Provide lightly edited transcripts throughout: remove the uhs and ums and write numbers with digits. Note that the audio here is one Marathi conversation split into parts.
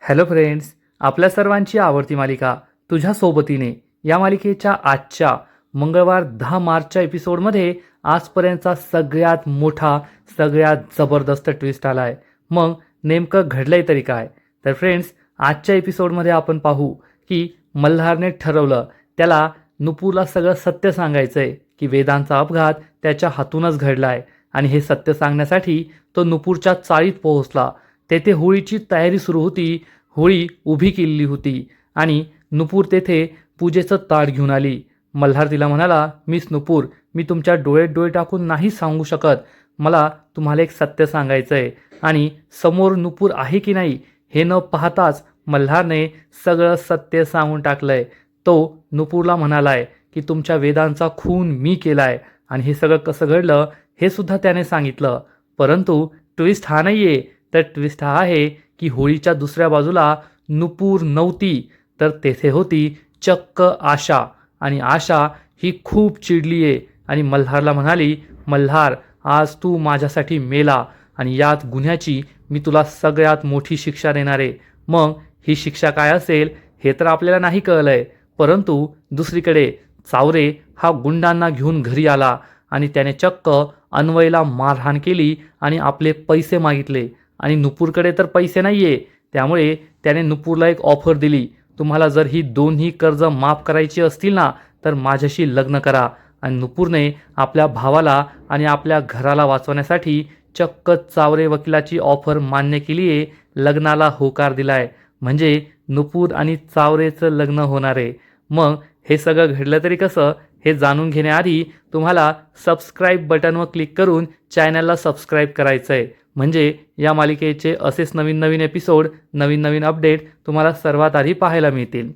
हॅलो फ्रेंड्स, आपल्या सर्वांची आवडती मालिका तुझ्या सोबतीने या मालिकेच्या आजच्या मंगळवार 10 मार्चच्या एपिसोडमध्ये आजपर्यंतचा सगळ्यात मोठा सगळ्यात जबरदस्त ट्विस्ट आला आहे. मग नेमकं घडलंय तरी काय? तर फ्रेंड्स, आजच्या एपिसोडमध्ये आपण पाहू की मल्हारने ठरवलं त्याला नुपूरला सगळं सत्य सांगायचं आहे की वेदांचा अपघात त्याच्या हातूनच घडला आहे. आणि हे सत्य सांगण्यासाठी तो नुपूरच्या चाळीत पोहोचला. तेथे होळीची तयारी सुरू होती. होळी उभी केलेली होती आणि नुपूर तेथे पूजेचं ताट घेऊन आली. मल्हार तिला म्हणाला, मिस नुपूर, मी तुमच्या डोळ्यात डोळे टाकून नाही सांगू शकत. मला तुम्हाला एक सत्य सांगायचं आहे. आणि समोर नुपूर आहे की नाही हे न पाहताच मल्हारने सगळं सत्य सांगून टाकलंय. तो नुपूरला म्हणालाय की तुमच्या वेदांचा खून मी केलाय आणि हे सगळं कसं घडलं हे सुद्धा त्याने सांगितलं. परंतु ट्विस्ट हा नाहीये, तर ट्विस्ट हा आहे की होळीच्या दुसऱ्या बाजूला नुपूर नव्हती, तर तेथे होती चक्क आशा. आणि आशा ही खूप चिडली आहे आणि मल्हारला म्हणाली, मल्हार, आज तू माझ्यासाठी मेला आणि यात गुन्ह्याची मी तुला सगळ्यात मोठी शिक्षा देणार आहे. मग ही शिक्षा काय असेल हे तर आपल्याला नाही कळलंय. परंतु दुसरीकडे चावरे हा गुंडांना घेऊन घरी आला आणि त्याने चक्क अन्वयला मारहाण केली आणि आपले पैसे मागितले. आणि नुपूरकडे तर पैसे नाहीये, त्यामुळे त्याने नुपूरला एक ऑफर दिली, तुम्हाला जर ही दोन्ही कर्ज माफ करायची असतील ना तर माझ्याशी लग्न करा. आणि नुपूरने आपल्या भावाला आणि आपल्या घराला वाचवण्यासाठी चक्क चावरे वकिलाची ऑफर मान्य केली आहे. लग्नाला होकार दिलाय. म्हणजे नुपूर आणि चावरेचं लग्न होणार आहे. मग हे सगळं घडलं तरी कसं हे जाणून घेण्याआधी तुम्हाला सबस्क्राईब बटनवर क्लिक करून चॅनलला सबस्क्राईब करायचं आहे. म्हणजे या मालिकेचे असेच नवीन नवीन एपिसोड, नवीन नवीन अपडेट तुम्हाला सर्वात आधी पाहायला मिळतील.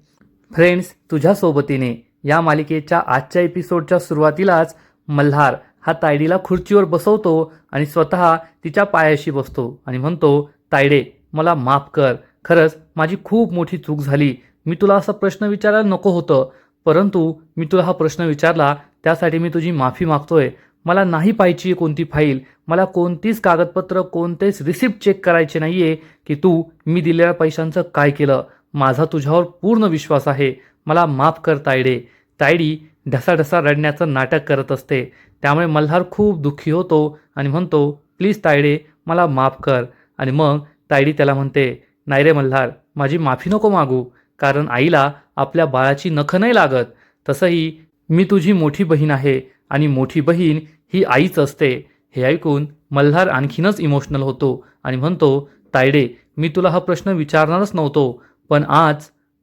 फ्रेंड्स, तुझ्या सोबतीने या मालिकेच्या आजच्या एपिसोडच्या सुरुवातीलाच मल्हार हा तायडीला खुर्चीवर बसवतो आणि स्वतः तिच्या पायाशी बसतो आणि म्हणतो, तायडे, मला माफ कर. खरंच माझी खूप मोठी चूक झाली. मी तुला असा प्रश्न विचारायला नको होतं, परंतु मी तुला हा प्रश्न विचारला त्यासाठी मी तुझी माफी मागतोय. मला नाही पाहिजे कोणती फाईल, मला कोणतीच कागदपत्र, कोणतेच रिसिप्ट चेक करायचे नाहीये की तू मी दिलेल्या पैशांचं काय केलं. माझा तुझ्यावर पूर्ण विश्वास आहे. मला माफ कर तायडे. तायडी ढसाढसा रडण्याचं नाटक करत असते. त्यामुळे मल्हार खूप दुःखी होतो आणि म्हणतो, प्लीज तायडे, मला माफ कर. आणि मग तायडी त्याला म्हणते, नाही रे मल्हार, माझी माफी नको मागू, कारण आईला आपल्या बाळाची नखं नाही लागत. तसंही मी तुझी मोठी बहीण आहे आणि मोठी बहीण ही आईच असते. हे ऐकून मल्हार आणखीनच इमोशनल होतो आणि म्हणतो, तायडे, मी तुला हा प्रश्न विचारणारच नव्हतो, पण आज.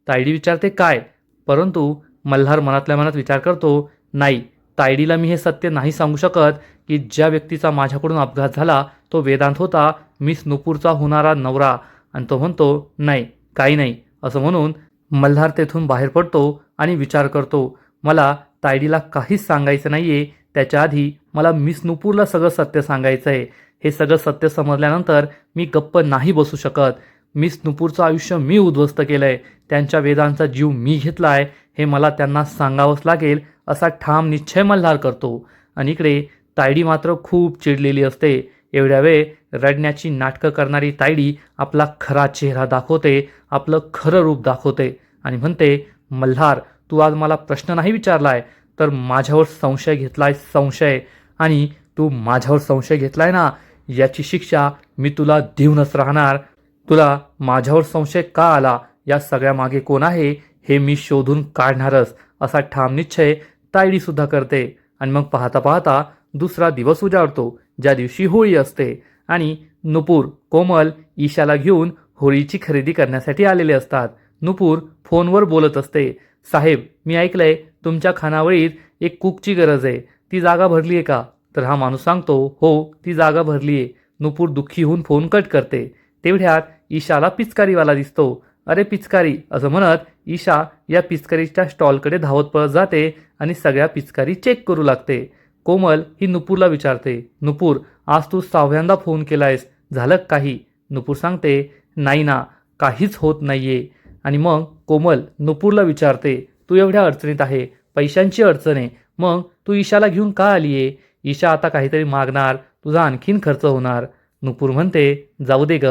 तायडी विचारते, काय? परंतु मल्हार मनातल्या मनात विचार करतो, नाही, तायडीला मी हे सत्य नाही सांगू शकत की ज्या व्यक्तीचा माझ्याकडून अपघात झाला तो वेदांत होता, मिस नुपूरचा होणारा नवरा. आणि तो म्हणतो, नाही, काही नाही असं म्हणून मल्हार तेथून बाहेर पडतो आणि विचार करतो, मला तायडीला काहीच सांगायचं नाहीये. त्याच्या आधी मला मिस नुपूरला सगळं सत्य सांगायचं आहे. हे सगळं सत्य समजल्यानंतर मी गप्प नाही बसू शकत. मिस नुपूरचं आयुष्य मी उद्ध्वस्त केलंय, त्यांच्या वेदांचा जीव मी घेतलाय, हे मला त्यांना सांगावंच लागेल असा ठाम निश्चय मल्हार करतो. आणि इकडे तायडी मात्र खूप चिडलेली असते. एवढ्या वेळ रडण्याची नाटकं करणारी तायडी आपला खरा चेहरा दाखवते, आपलं खरं रूप दाखवते आणि म्हणते, मल्हार, तू आज मला प्रश्न नाही विचारलाय, तर माझ्यावर संशय घेतलाय, संशय. आणि तू माझ्यावर संशय घेतलाय ना, याची शिक्षा मी तुला देऊनच राहणार. तुला माझ्यावर संशय का आला, या सगळ्या मागे कोण आहे हे मी शोधून काढणारच, असा ठाम निश्चय तायडी सुद्धा करते. आणि मग पाहता पाहता दुसरा दिवस उजाडतो, ज्या दिवशी होळी असते. आणि नुपूर, कोमल ईशाला घेऊन होळीची खरेदी करण्यासाठी आलेले असतात. नुपूर फोनवर बोलत असते, साहेब, मी ऐकलंय तुमच्या खानावळीत एक कुकची गरज आहे, ती जागा भरली आहे का? तर हा माणूस सांगतो, हो, ती जागा भरली आहे. नुपूर दुःखी होऊन फोन कट करते. तेवढ्यात ईशाला पिचकारीवाला दिसतो. अरे पिचकारी असं म्हणत ईशा या पिचकारीच्या स्टॉलकडे धावत पळत जाते आणि सगळ्या पिचकारी चेक करू लागते. कोमल ही नुपूरला विचारते, नुपूर, आज तू 6व्यांदा फोन केलायस, झालं काही? नुपूर सांगते, नाही ना, काहीच होत नाहीये. आणि मग कोमल नुपूरला विचारते, तू एवढ्या अडचणीत आहे, पैशांची अडचण आहे, मग तू ईशाला घेऊन का आलीये? ईशा आता काहीतरी मागणार, तुझा आणखीन खर्च होणार. नुपूर म्हणते, जाऊ दे ग,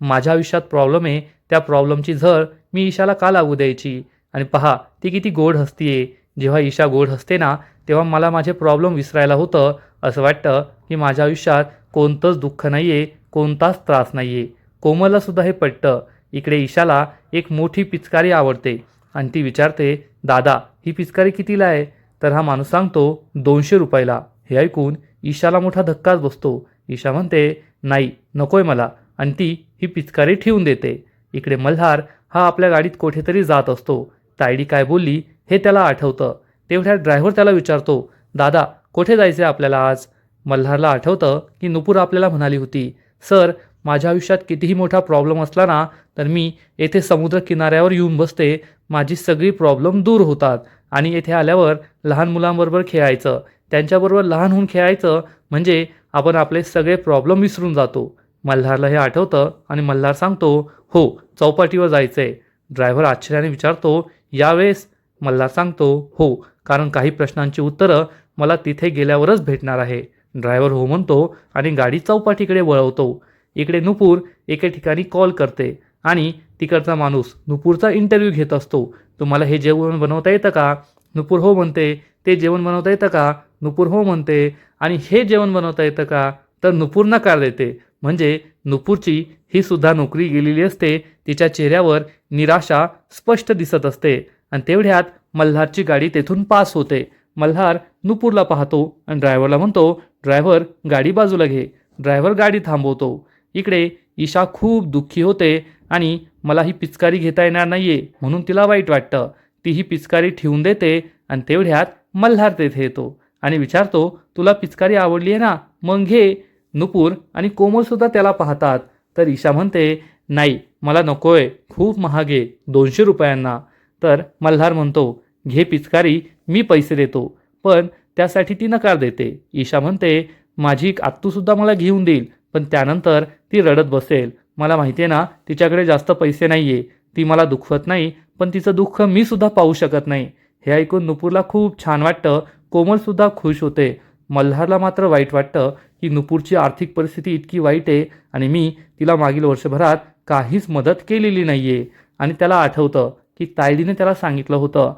माझ्या आयुष्यात प्रॉब्लेम आहे त्या प्रॉब्लेमची झळ मी ईशाला का लागू द्यायची? आणि पहा ती किती गोड हसतीये. जेव्हा ईशा गोड हसते ना तेव्हा मला माझे प्रॉब्लेम विसरायला होतं. असं वाटतं की माझ्या आयुष्यात कोणतंच दुःख नाही आहे, कोणताच त्रास नाही आहे. कोमललासुद्धा हे पटतं. इकडे ईशाला एक मोठी पिचकारी आवडते आणि ती विचारते, दादा ही पिचकारी कितीला आहे? तर हा माणूस सांगतो 200 रुपयाला. हे ऐकून ईशाला मोठा धक्काच बसतो. ईशा म्हणते, नाही नकोय मला, आणि ती ही पिचकारी ठेवून देते. इकडे मल्हार हा आपल्या गाडीत कुठेतरी जात असतो. तायडी काय बोलली हे त्याला आठवतं. तेवढ्यात ड्रायव्हर त्याला विचारतो, दादा कुठे जायचं आहे आपल्याला आज? मल्हारला आठवतं की नुपूर आपल्याला म्हणाली होती, सर माझ्या आयुष्यात कितीही मोठा प्रॉब्लेम असला ना तर मी येथे समुद्र किनाऱ्यावर येऊन बसते, माझी सगळी प्रॉब्लेम दूर होतात आणि येथे आल्यावर लहान मुलांबरोबर खेळायचं, त्यांच्याबरोबर लहान होऊन खेळायचं, म्हणजे आपण आपले सगळे प्रॉब्लेम विसरून जातो. मल्हारला हे आठवतं आणि मल्हार सांगतो, हो चौपाटीवर जायचं आहे. ड्रायव्हर आश्चर्याने विचारतो, यावेळेस? मल्हार सांगतो, हो कारण काही प्रश्नांची उत्तरं मला तिथे गेल्यावरच भेटणार आहे. ड्रायव्हर हो म्हणतो आणि गाडी चौपाटीकडे वळवतो. इकडे नुपूर एके ठिकाणी कॉल करते आणि तिकडचा माणूस नुपूरचा इंटरव्ह्यू घेत असतो. तुम्हाला हे जेवण बनवता येतं का? नुपूर हो म्हणते. ते जेवण बनवता येतं का? नुपूर हो म्हणते. आणि हे जेवण बनवता येतं का? तर नुपूर नकार देते. म्हणजे नुपूरची ही सुद्धा नोकरी गेलेली असते. तिच्या चेहऱ्यावर निराशा स्पष्ट दिसत असते. आणि तेवढ्यात मल्हारची गाडी तेथून पास होते. मल्हार नुपूरला पाहतो आणि ड्रायव्हरला म्हणतो, ड्रायव्हर गाडी बाजूला घे. ड्रायव्हर गाडी थांबवतो. इकडे ईशा खूप दुःखी होते आणि मला ही पिचकारी घेता येणार नाहीये म्हणून तिला वाईट वाटतं. ती ही पिचकारी ठेवून देते आणि तेवढ्यात मल्हार तेथे येतो आणि विचारतो, तुला पिचकारी आवडली आहे ना, मग घे. नुपूर आणि कोमलसुद्धा त्याला पाहतात. तर ईशा म्हणते, नाही मला नकोय, खूप महाग आहे, 200 रुपयांना. तर मल्हार म्हणतो, घे पिचकारी, मी पैसे देतो. पण त्यासाठी ती नकार देते. ईशा म्हणते, माझी आत्तूसुद्धा मला घेऊन देईल, पण त्यानंतर ती रडत बसेल. मला माहिती आहे ना तिच्याकडे जास्त पैसे नाही आहे, ती मला दुखवत नाही, पण तिचं दुःख मी सुद्धा पाहू शकत नाही. हे ऐकून नुपूरला खूप छान वाटतं. कोमलसुद्धा खुश होते. मल्हारला मात्र वाईट वाटतं की नुपूरची आर्थिक परिस्थिती इतकी वाईट आहे आणि मी तिला मागील वर्षभरात काहीच मदत केलेली नाही आहे. आणि त्याला आठवतं की तायडीने त्याला सांगितलं होतं,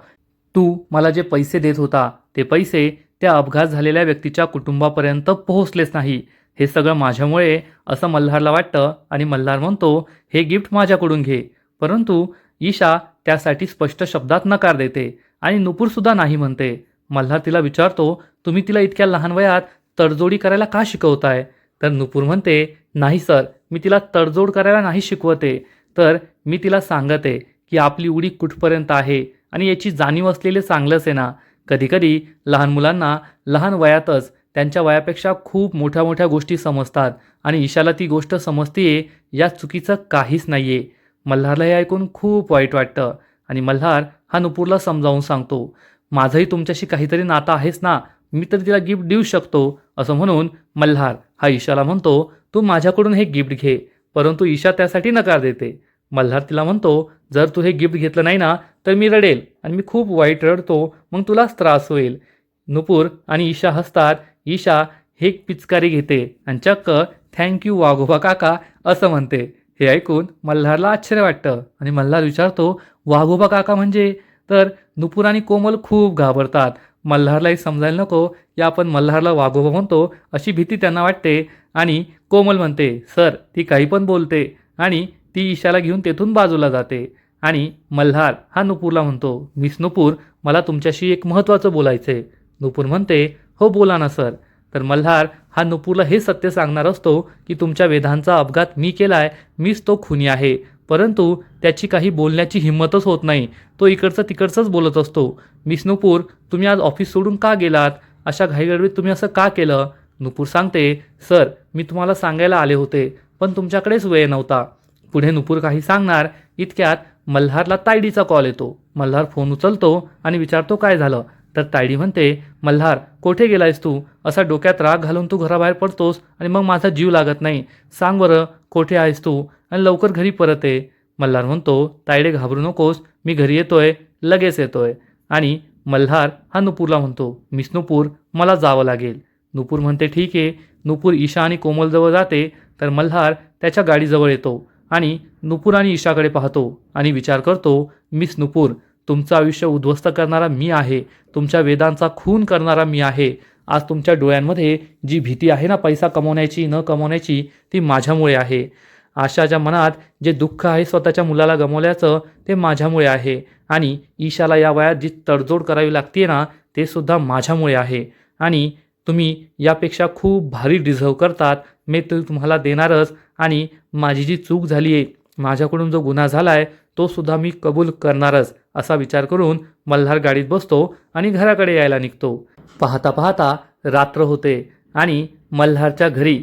तू मला जे पैसे देत होता ते पैसे त्या अपघात झालेल्या व्यक्तीच्या कुटुंबापर्यंत पोहोचलेच नाही. हे सगळं माझ्यामुळे असं मल्हारला वाटतं आणि मल्हार म्हणतो, हे गिफ्ट माझ्याकडून घे. परंतु ईशा त्यासाठी स्पष्ट शब्दात नकार देते आणि नुपूरसुद्धा नाही म्हणते. मल्हार तिला विचारतो, तुम्ही तिला इतक्या लहान वयात तडजोडी करायला का शिकवताय? तर नुपूर म्हणते, नाही सर, मी तिला तडजोड करायला नाही शिकवते, तर मी तिला सांगते की आपली उडी कुठपर्यंत आहे आणि याची जाणीव असलेले चांगलंच आहे ना. कधीकधी लहान मुलांना लहान वयातच त्यांच्या वयापेक्षा खूप मोठ्या मोठ्या गोष्टी समजतात आणि ईशाला ती गोष्ट समजतीये या चुकीचं काहीच नाहीये. मल्हारला हे ऐकून खूप वाईट वाटतं आणि मल्हार हा नुपूरला समजावून सांगतो, माझंही तुमच्याशी काहीतरी नातं आहेच ना, मी तर तिला गिफ्ट देऊ शकतो. असं म्हणून मल्हार हा ईशाला म्हणतो, तू माझ्याकडून हे गिफ्ट घे. परंतु ईशा त्यासाठी नकार देते. मल्हार तिला म्हणतो, जर तू हे गिफ्ट घेतलं नाही ना तर मी रडेल आणि मी खूप वाईट रडतो, मग तुलाच त्रास होईल. नुपूर आणि ईशा हसतात. ईशा हे पिचकारी घेते आणि चक्क थँक्यू वाघोबा काका असं म्हणते. हे ऐकून मल्हारला आश्चर्य वाटतं आणि मल्हार विचारतो, वाघोबा काका म्हणजे? तर नुपूर आणि कोमल खूप घाबरतात. मल्हारलाही समजायला नको या आपण मल्हारला वाघोबा म्हणतो अशी भीती त्यांना वाटते. आणि कोमल म्हणते, सर ती काही पण बोलते, आणि ती ईशाला घेऊन तेथून बाजूला जाते. आणि मल्हार हा नुपूरला म्हणतो, मिस नुपूर, मला तुमच्याशी एक महत्त्वाचं बोलायचं आहे. नुपूर म्हणते, हो बोला ना सर. तर मल्हार हा नुपूरला हे सत्य सांगणार असतो की तुमच्या वेदांचा अपघात मी केलाय, मीच तो खुनी आहे. परंतु त्याची काही बोलण्याची हिंमतच होत नाही, तो इकडचं तिकडचंच बोलत असतो. मिस नुपूर, तुम्ही आज ऑफिस सोडून का गेलात? अशा घाईगडबडीत तुम्ही असं का केलं? नुपूर सांगते, सर मी तुम्हाला सांगायला आले होते पण तुमच्याकडेच वेळ नव्हता. पुढे नुपूर काही सांगणार इतक्यात मल्हारला तायडीचा कॉल येतो. मल्हार फोन उचलतो आणि विचारतो, काय झालं? तर तायडी म्हणते, मल्हार कुठे गेलायस तू? असा डोक्यात राग घालून तू घराबाहेर पडतोस आणि मग माझा जीव लागत नाही. सांग बरं कुठे आहेस तू आणि लवकर घरी परत ये. मल्हार म्हणतो, तायडे घाबरू नकोस, मी घरी येतोय, लगेच येतोय. आणि मल्हार हा नुपूरला म्हणतो, मिस नुपूर मला जावं लागेल. नुपूर म्हणते, ठीक आहे. नुपूर ईशा आणि कोमलजवळ जाते तर मल्हार त्याच्या गाडीजवळ येतो आणि नुपूर आणि ईशाकडे पाहतो आणि विचार करतो, मिस नुपूर, तुमचं आयुष्य उद्ध्वस्त करणारा मी आहे, तुमच्या वेदांचा खून करणारा मी आहे. आज तुमच्या डोळ्यांमध्ये जी भीती आहे ना पैसा कमवण्याची न कमवण्याची, ती माझ्यामुळे आहे. आशाच्या मनात जे दुःख आहे स्वतःच्या मुलाला गमावल्याचं, ते माझ्यामुळे आहे. आणि ईशाला या वयात जी तडजोड करावी लागते ना, ते सुद्धा माझ्यामुळे आहे. आणि तुम्ही यापेक्षा खूप भारी डिझर्व करतात, मी ते तुम्हाला देणारच. आणि माझी जी चूक झाली आहे, माझ्याकडून जो गुन्हा झाला आहे, तो सुद्धा मी कबूल करणारच, असा विचार करून मल्हार गाडीत बसतो आणि घराकडे यायला निघतो. पाहता पाहता रात्र होते आणि मल्हारच्या घरी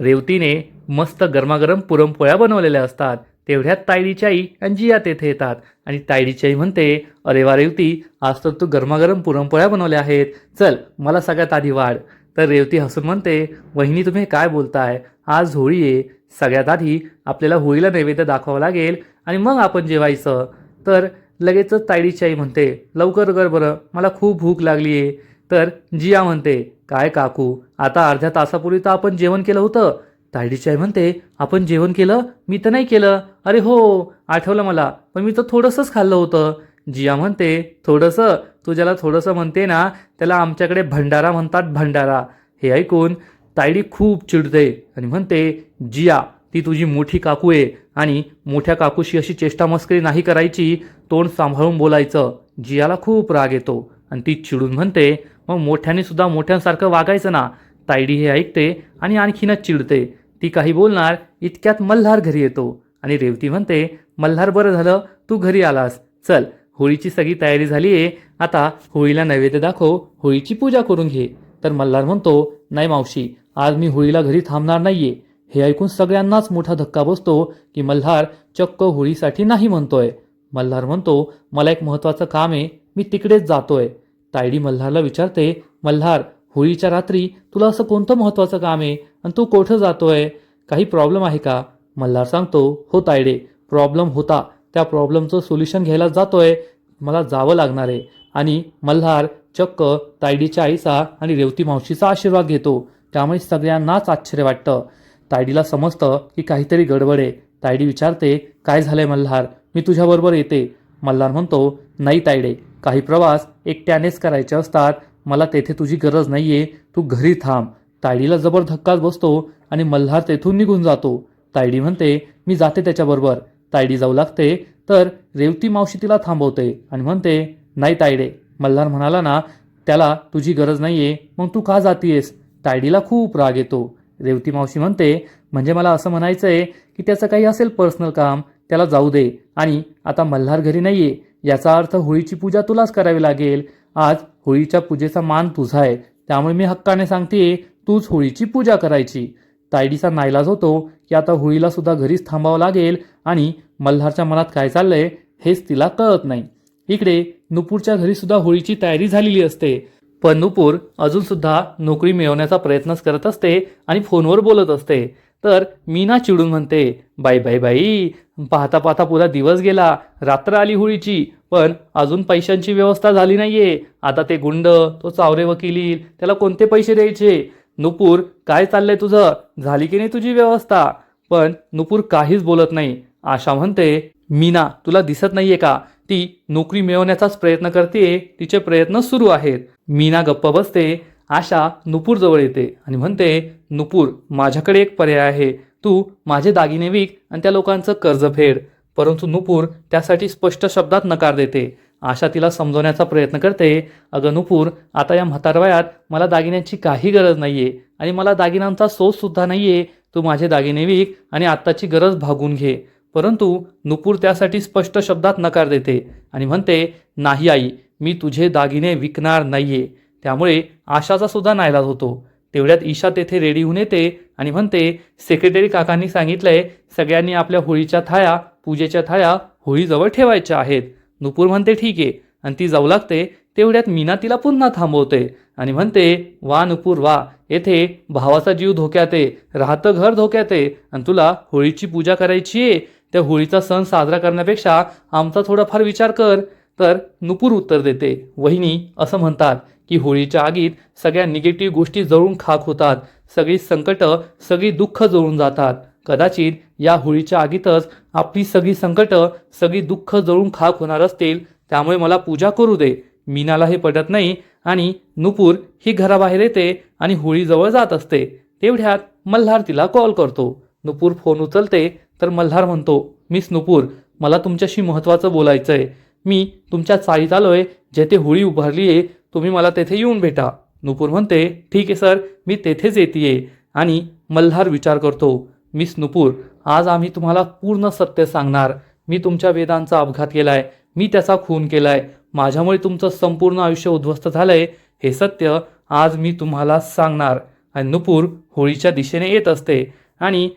रेवतीने मस्त गरमागरम पुरणपोळ्या बनवलेल्या असतात. तेवढ्यात तायडीची आई आणि जिया तेथे येतात आणि तायडीची आई म्हणते, अरे वा रेवती, आज तर तू गरमागरम पुरणपोळ्या बनवल्या आहेत, चल मला सगळ्यात आधी वाढ. तर रेवती हसून म्हणते, वहिनी तुम्ही काय बोलताय, आज होळी आहे, सगळ्यात आधी आपल्याला होळीला नैवेद्य दाखवावं लागेल आणि मग आपण जेवायचं. तर लगेचच तायडीची आई म्हणते, लवकर कर बरं, मला खूप भूक लागली आहे. तर जिया म्हणते, काय काकू, आता अर्ध्या तासापूर्वी तर आपण जेवण केलं होतं. तायडीची आई म्हणते, आपण जेवण केलं, मी तर नाही केलं. अरे हो, आठवलं मला, पण मी तर थोडंसंच खाल्लं होतं. जिया म्हणते, थोडंसं, तू ज्याला थोडंसं म्हणते ना, त्याला आमच्याकडे भंडारा म्हणतात, भंडारा. हे ऐकून तायडी खूप चिडते आणि म्हणते, जिया, ती तुझी मोठी काकू आहे आणि मोठ्या काकूशी अशी चेष्टा मस्करी नाही करायची, तोंड सांभाळून बोलायचं. जियाला खूप राग येतो आणि ती चिडून म्हणते, मग मोठ्याने सुद्धा मोठ्यांसारखं वागायचं ना. तायडी हे ऐकते आणि आणखीनच चिडते. ती काही बोलणार इतक्यात मल्हार घरी येतो आणि रेवती म्हणते, मल्हार बरं झालं तू घरी आलास, चल होळीची सगळी तयारी झाली आहे, आता होळीला नैवेद्य दाखव, होळीची पूजा करून घे. तर मल्हार म्हणतो, नाही मावशी, आज मी होळीला घरी थांबणार नाहीये. हे ऐकून सगळ्यांनाच मोठा धक्का बसतो की मल्हार चक्क होळीसाठी नाही म्हणतोय. मल्हार म्हणतो, मला एक महत्त्वाचं काम आहे, मी तिकडेच जातोय. तायडी मल्हारला विचारते, मल्हार, होळीच्या रात्री तुला असं कोणतं महत्त्वाचं काम आहे आणि तू कुठं जातोय, काही प्रॉब्लेम आहे का? मल्हार सांगतो, हो तायडे, प्रॉब्लेम होता, त्या प्रॉब्लेमचं सोल्युशन घ्यायला जातोय, मला जावं लागणार आहे. आणि मल्हार चक्क तायडीच्या आईचा आणि रेवती मावशीचा आशीर्वाद घेतो. त्यामुळे सगळ्यांनाच आश्चर्य वाटतं. तायडीला समजतं की काहीतरी गडबड आहे. तायडी विचारते, काय झालंय मल्हार, मी तुझ्याबरोबर येते. मल्हार म्हणतो, नाही तायडे, काही प्रवास एकट्यानेच करायचे असतात, मला तेथे तुझी गरज नाहीये, तू घरी थांब. तायडीला जबर धक्काच बसतो आणि मल्हार तेथून निघून जातो. तायडी म्हणते, मी जाते त्याच्याबरोबर. तायडी जाऊ लागते तर रेवती मावशी तिला थांबवते आणि म्हणते, नाही तायडे, मल्हार म्हणाला ना त्याला तुझी गरज नाहीये, मग तू का जातीयेस? तायडीला खूप राग येतो. रेवती मावशी म्हणते, म्हणजे मला असं म्हणायचंय की त्याचं काही असेल पर्सनल काम, त्याला जाऊ दे. आणि आता मल्हार घरी नाहीये, याचा अर्थ होळीची पूजा तुलाच करावी लागेल. आज होळीच्या पूजेचा मान तुझा आहे, त्यामुळे मी हक्काने सांगते, तूच होळीची पूजा करायची. तायडीचा नाईलाज होतो की आता होळीला सुद्धा घरीच थांबावं लागेल आणि मल्हारच्या मनात काय चाललंय हेच तिला कळत नाही. इकडे नुपूरच्या घरी सुद्धा होळीची तयारी झालेली असते, पण नुपूर अजून सुद्धा नोकरी मिळवण्याचा प्रयत्नच करत असते आणि फोनवर बोलत असते. तर मीना चिडून म्हणते, बाई बाई बाई, पाहता पाहता पुरा दिवस गेला, रात्र आली होळीची, पण अजून पैशांची व्यवस्था झाली नाहीये. आता ते गुंड, तो चावरे वकील येईल, त्याला कोणते पैसे द्यायचे? नुपूर, काय चाललंय तुझं, झाली की नाही तुझी व्यवस्था? पण नुपूर काहीच बोलत नाही. आशा म्हणते, मीना, तुला दिसत नाहीये का, ती नोकरी मिळवण्याचाच प्रयत्न करते, तिचे प्रयत्न सुरू आहेत. मीना गप्प बसते. आशा नुपूर जवळ येते आणि म्हणते, नुपूर, माझ्याकडे एक पर्याय आहे, तू माझे दागिने विक आणि त्या लोकांचं कर्ज फेड. परंतु नुपूर त्यासाठी स्पष्ट शब्दात नकार देते. आशा तिला समजवण्याचा प्रयत्न करते, अगं नुपूर, आता या म्हातारवयात मला दागिन्यांची काही गरज नाहीये आणि मला दागिन्यांचा सोच सुद्धा नाहीये, तू माझे दागिने विक आणि आत्ताची गरज भागून घे. परंतु नुपूर त्यासाठी स्पष्ट शब्दात नकार देते आणि म्हणते, नाही आई, मी तुझे दागिने विकणार नाहीये. त्यामुळे आशाचा सुद्धा नाईलाज होतो. तेवढ्यात ईशा तेथे रेडी होऊन येते आणि म्हणते, सेक्रेटरी काकांनी सांगितलंय सगळ्यांनी आपल्या होळीच्या थाळ्या, पूजेच्या थाळ्या होळीजवळ ठेवायच्या आहेत. नुपूर म्हणते, ठीक आहे, आणि ती जाऊ लागते. तेवढ्यात मीना तिला पुन्हा थांबवते आणि म्हणते, वा नुपूर वा, येथे भावाचा जीव धोक्यात आहे, राहतं घर धोक्यात आहे आणि तुला होळीची पूजा करायची आहे. त्या होळीचा सण साजरा करण्यापेक्षा आमचा थोडाफार विचार कर. तर नुपूर उत्तर देते, वहिनी, असं म्हणतात की होळीच्या आगीत सगळ्या निगेटिव्ह गोष्टी जळून खाक होतात, सगळी संकटं, सगळी दुःख जळून जातात. कदाचित या होळीच्या आगीतच आपली सगळी संकटं, सगळी दुःख जळून खाक होणार असतील, त्यामुळे मला पूजा करू दे. मीनाला हे पटत नाही आणि नुपूर ही घराबाहेर येते आणि होळीजवळ जात असते. तेवढ्यात मल्हार तिला कॉल करतो. नुपूर फोन उचलते तर मल्हार म्हणतो, मिस नुपूर, मला तुमच्याशी महत्त्वाचं बोलायचं आहे. मी तुमच्या चाळीत आलोय, जेथे होळी उभारली आहे, तुम्ही मला तेथे येऊन भेटा. नुपूर म्हणते, ठीक आहे सर, मी तेथेच येते. आणि मल्हार विचार करतो, मिस नुपूर, आज आम्ही तुम्हाला पूर्ण सत्य सांगणार. मी तुमच्या वेदांचा अपघात केलाय, मी त्याचा खून केलाय, माझ्यामुळे तुमचं संपूर्ण आयुष्य उद्ध्वस्त झालंय, हे सत्य आज मी तुम्हाला सांगणार. आणि नुपूर होळीच्या दिशेने येत असते आणि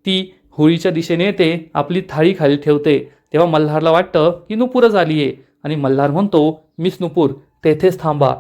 ती होळीच्या दिशेने येते, आपली थाळी खाली ठेवते. तेव्हा मल्हारला वाटतं की नुपूरच आली आहे आणि मल्हार म्हणतो, मिस नुपूर, तेथेच थांबा.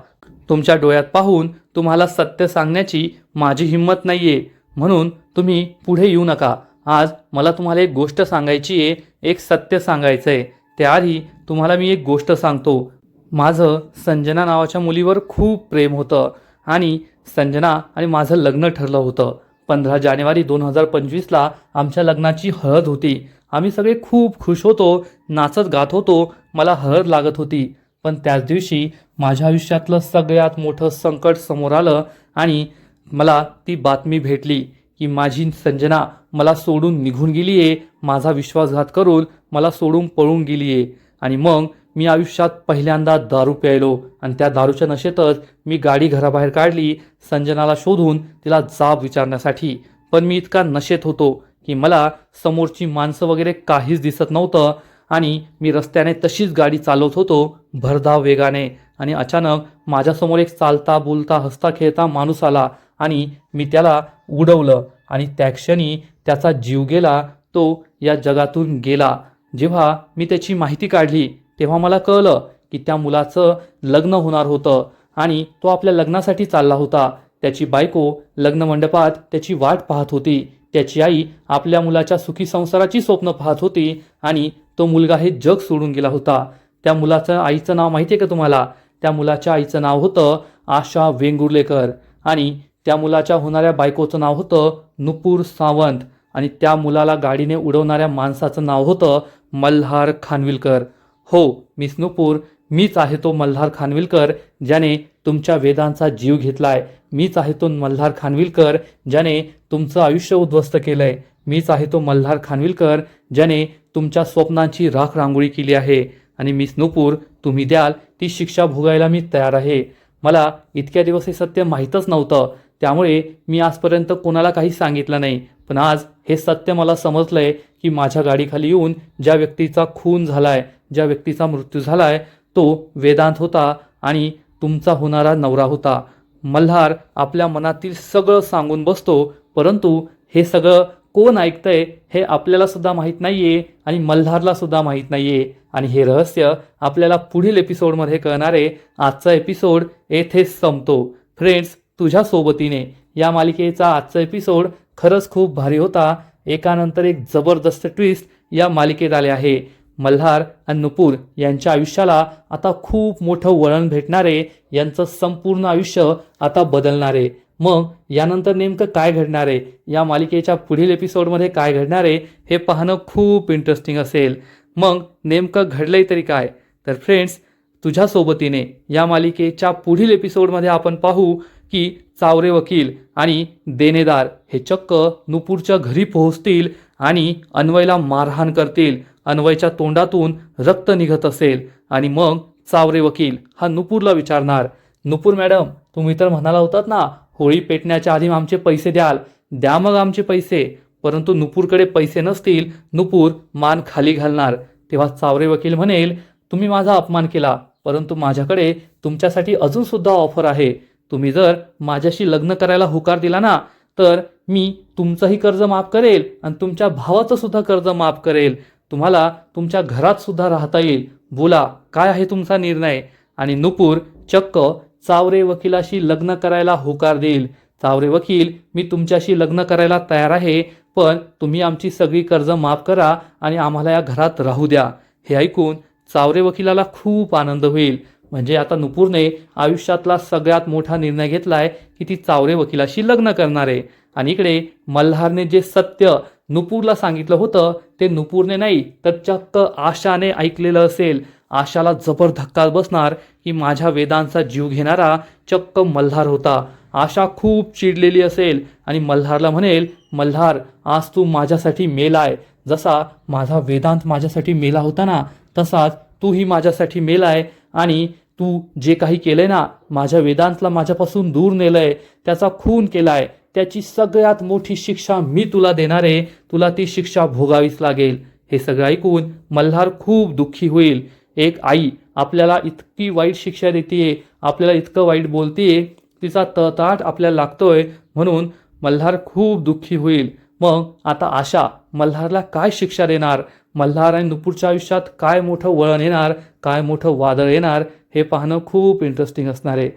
तुमच्या डोळ्यात पाहून तुम्हाला सत्य सांगण्याची माझी हिंमत नाही आहे, म्हणून तुम्ही पुढे येऊ नका. आज मला तुम्हाला एक गोष्ट सांगायची आहे, एक सत्य सांगायचं आहे. त्याआधी तुम्हाला मी एक गोष्ट सांगतो. माझं संजना नावाच्या मुलीवर खूप प्रेम होतं आणि संजना आणि माझं लग्न ठरलं होतं. 15 जानेवारी 2025ला आमच्या लग्नाची हळद होती. आम्ही सगळे खूप खुश होतो, नाचत गात होतो, मला हळद लागत होती. पण त्याच दिवशी माझ्या आयुष्यातलं सगळ्यात मोठं संकट समोर आलं आणि मला ती बातमी भेटली की माझी संजना मला सोडून निघून गेली आहे, माझा विश्वासघात करून मला सोडून पळून गेली आहे. आणि मग मी आयुष्यात पहिल्यांदा दारू प्यायलो आणि त्या दारूच्या नशेतच मी गाडी घराबाहेर काढली संजनाला शोधून तिला जाब विचारण्यासाठी. पण मी इतका नशेत होतो की मला समोरची माणसं वगैरे काहीच दिसत नव्हतं आणि मी रस्त्याने तशीच गाडी चालवत होतो भरधाव वेगाने. आणि अचानक माझ्यासमोर एक चालता बोलता हसता खेळता माणूस आला आणि मी त्याला उडवलं आणि त्या क्षणी त्याचा जीव गेला, तो या जगातून गेला. जेव्हा मी त्याची माहिती काढली तेव्हा मला कळलं की त्या मुलाचं लग्न होणार होतं आणि तो आपल्या लग्नासाठी चालला होता. त्याची बायको लग्न मंडपात त्याची वाट पाहत होती. त्याची आई आपल्या मुलाच्या सुखी संसाराची स्वप्न पाहत होती आणि तो मुलगा हे जग सोडून गेला होता. त्या मुलाचं आईचं नाव माहिती आहे का तुम्हाला? त्या मुलाच्या आईचं नाव होतं आशा वेंगुर्लेकर आणि त्या मुलाच्या होणाऱ्या बायकोचं नाव होतं नुपूर सावंत आणि त्या मुलाला गाडीने उडवणाऱ्या माणसाचं नाव होतं मल्हार खानविलकर. हो मिस नुपूर, मीच आहे तो मल्हार खानविलकर ज्याने तुमच्या वेदांचा जीव घेतलाय. मीच आहे तो मल्हार खानविलकर ज्याने तुमचं आयुष्य उद्ध्वस्त केलंय. मीच आहे तो मल्हार खानविलकर ज्याने तुमच्या स्वप्नांची राख रांगोळी केली आहे. आणि मिस नुपूर, तुम्ही द्याल ती शिक्षा भोगायला मी तयार आहे. मला इतक्या दिवस हे सत्य माहीतच नव्हतं, त्यामुळे मी आजपर्यंत कोणाला काही सांगितलं नाही. पण आज हे सत्य मला समजलंय की माझ्या गाडीखाली येऊन ज्या व्यक्तीचा खून झालाय, ज्या व्यक्तीचा मृत्यू झालाय, तो वेदांत होता आणि तुमचा होणारा नवरा होता. मल्हार आपल्या मनातील सगळं सांगून बसतो, परंतु हे सगळं कोण ऐकतंय हे आपल्याला सुद्धा माहीत नाहीये आणि मल्हारला सुद्धा माहीत नाहीये. आणि हे रहस्य आपल्याला पुढील एपिसोडमध्ये कळणार आहे. आजचा एपिसोड येथेच संपतो. फ्रेंड्स, तुझ्या सोबतीने या मालिकेचा आजचा एपिसोड खरंच खूप भारी होता. एकानंतर एक जबरदस्त ट्विस्ट या मालिकेत आले आहे. मल्हार आणि नुपूर यांच्या आयुष्याला आता खूप मोठं वळण भेटणार आहे. यांचं संपूर्ण आयुष्य आता बदलणार आहे. मग यानंतर नेमकं काय घडणार आहे, या मालिकेच्या पुढील एपिसोडमध्ये काय घडणार आहे हे पाहणं खूप इंटरेस्टिंग असेल. मग नेमकं घडलंय तरी काय? तर फ्रेंड्स, तुझ्या सोबतीने या मालिकेच्या पुढील एपिसोडमध्ये आपण पाहू की चावरे वकील आणि देणेदार हे चक्क नुपूरच्या घरी पोहोचतील आणि अन्वयला मारहाण करतील. अन्वयच्या तोंडातून रक्त निघत असेल आणि मग चावरे वकील हा नुपूरला विचारणार, नुपूर मॅडम, तुम्ही तर म्हणाला होतात ना होळी पेटण्याच्या आधी आमचे पैसे द्याल, द्या मग आमचे पैसे. परंतु नुपूरकडे पैसे नसतील. नुपूर मान खाली घालणार. तेव्हा चावरे वकील म्हणेल, तुम्ही माझा अपमान केला, परंतु माझ्याकडे तुमच्यासाठी अजून सुद्धा ऑफर आहे. तुम्ही जर माझ्याशी लग्न करायला होकार दिला ना, तर मी तुमचंही कर्ज माफ करेल आणि तुमच्या भावाचं सुद्धा कर्ज माफ करेल. तुम्हाला तुमच्या घरात सुद्धा राहता येईल. बोला, काय आहे तुमचा निर्णय? आणि नुपूर चक्क चावरे वकिलाशी लग्न करायला होकार देईल. चावरे वकील, मी तुमच्याशी लग्न करायला तयार आहे, पण तुम्ही आमची सगळी कर्ज माफ करा आणि आम्हाला या घरात राहू द्या. हे ऐकून चावरे वकिलाला खूप आनंद होईल. म्हणजे आता नुपूरने आयुष्यातला सगळ्यात मोठा निर्णय घेतलाय की ती चावरे वकिलाशी लग्न करणार आहे. आणि इकडे मल्हारने जे सत्य नुपूरला सांगितलं होतं ते नुपूरने नाही तर चक्क आशाने ऐकलेलं असेल. आशाला जबर धक्का बसणार की माझ्या वेदांचा जीव घेणारा चक्क मल्हार होता. आशा खूप चिडलेली असेल आणि मल्हारला म्हणेल, मल्हार आज तू माझ्यासाठी मेलाय. जसा माझा वेदांत माझ्यासाठी मेला होता ना, तसाच तूही माझ्यासाठी मेलाय. आणि तू जे काही केलंय ना, माझ्या वेदांतला माझ्यापासून दूर नेलंय, त्याचा खून केलाय, त्याची सगळ्यात मोठी शिक्षा मी तुला देणार आहे. तुला ती शिक्षा भोगावीच लागेल. हे सगळं ऐकून मल्हार खूप दुःखी होईल. एक आई आपल्याला इतकी वाईट शिक्षा देतीये, आपल्याला इतकं वाईट बोलतीये, तिचा तळताट आपल्याला लागतोय, म्हणून मल्हार खूप दुःखी होईल. मग आता आशा मल्हारला काय शिक्षा देणार, मल्हार आणि नुपूरच्या आयुष्यात काय मोठं वळण येणार, काय मोठं वादळ येणार, हे पाहणं खूप इंटरेस्टिंग असणार आहे.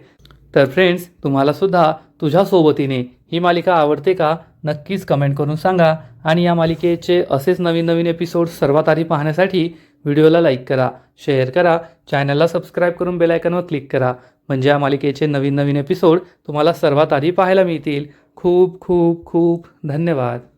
तर फ्रेंड्स, तुम्हाला सुद्धा तुझ्या सोबतीने ही मालिका आवडते का, नक्कीच कमेंट करून सांगा. आणि या मालिकेचे असेच नवीन नवीन एपिसोड सर्वात आधी पाहण्यासाठी व्हिडिओला लाईक करा, शेअर करा, चॅनलला सबस्क्राईब करून बेल आयकॉनवर क्लिक करा, म्हणजे या मालिकेचे नवीन नवीन एपिसोड तुम्हाला सर्वात आधी पाहायला मिळतील. खूप खूप खूप धन्यवाद.